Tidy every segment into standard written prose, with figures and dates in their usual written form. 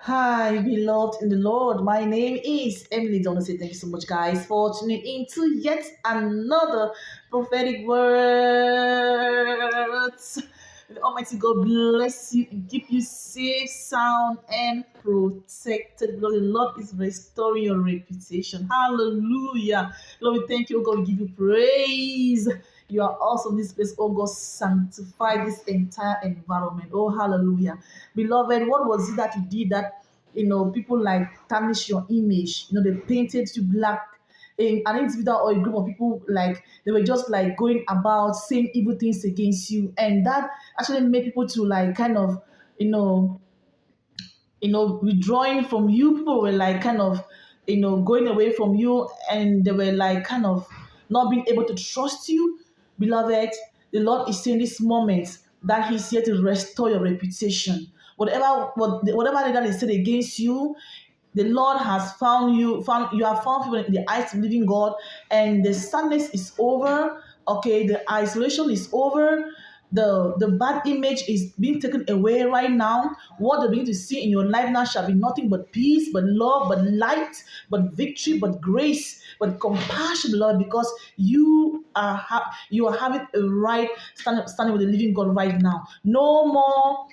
Hi, beloved in the Lord. My name is Emily Donosi. Thank you so much, guys, for tuning into yet another prophetic words. May the Almighty God bless you and keep you safe, sound, and protected. Because the Lord is restoring your reputation. Hallelujah. Lord, we thank you, God. We give you praise. You are awesome in this place. Oh God, sanctify this entire environment. Oh, hallelujah. Beloved, what was it that you did that, people like tarnish your image? They painted you black. In an individual or a group of people, like they were just like going about saying evil things against you, and that actually made people to like kind of, withdrawing from you. People were like kind of, going away from you, and they were like kind of not being able to trust you. Beloved, the Lord is saying this moment that He's here to restore your reputation. Whatever that is said against you, the Lord has you have found people in the eyes of the living God, and the sadness is over. Okay, the isolation is over. The bad image is being taken away right now. What they begin to see in your life now shall be nothing but peace, but love, but light, but victory, but grace, but compassion, Lord, because you are having a right standing with the living God right now. No more,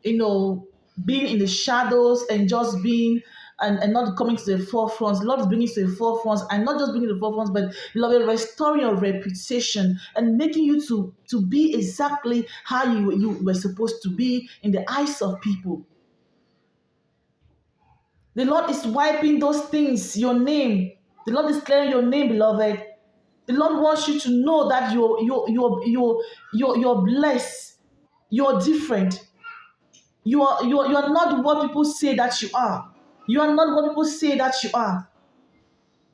being in the shadows and just being and not coming to the forefront. The Lord is bringing to the forefront, and not just bringing to the forefront, but beloved, restoring your reputation and making you to be exactly how you were supposed to be in the eyes of people. The Lord is wiping those things, your name. The Lord is clearing your name, beloved. The Lord wants you to know that you're blessed. You're different. You are not what people say that you are. You are not what people say that you are.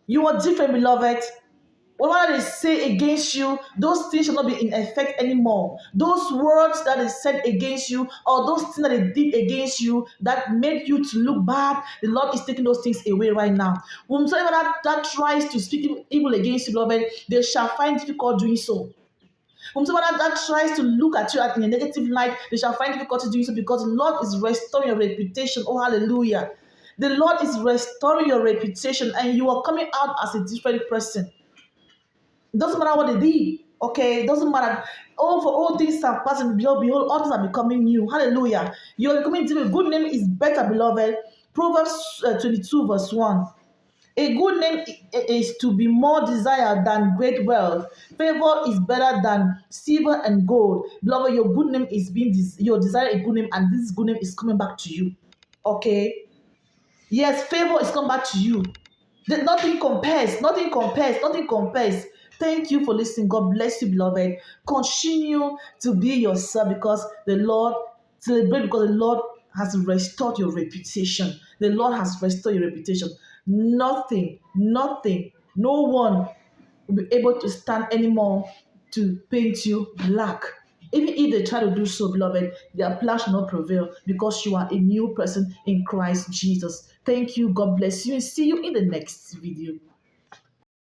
You are different, beloved. Whatever they say against you, those things shall not be in effect anymore. Those words that they said against you, or those things that they did against you that made you to look bad, the Lord is taking those things away right now. Whomsoever that tries to speak evil against you, beloved, they shall find difficult doing so. Whomsoever that tries to look at you in a negative light, they shall find difficulty doing so, because the Lord is restoring your reputation. Oh, hallelujah. The Lord is restoring your reputation, and you are coming out as a different person. It doesn't matter what they did. Okay, it doesn't matter. Oh, for all things are passing, behold, all things are becoming new. Hallelujah. You're becoming different. Good name is better, beloved. Proverbs 22, verse 1. A good name is to be more desired than great wealth. Favor is better than silver and gold. Beloved, your good name is your desire a good name, and this good name is coming back to you. Okay? Yes, favor is coming back to you. Nothing compares. Nothing compares. Nothing compares. Thank you for listening. God bless you, beloved. Continue to be yourself, because the Lord, celebrate because the Lord has restored your reputation. The Lord has restored your reputation. Nothing, no one will be able to stand anymore to paint you black. Even if they try to do so, beloved, their plan shall not prevail, because you are a new person in Christ Jesus. Thank you. God bless you, and see you in the next video.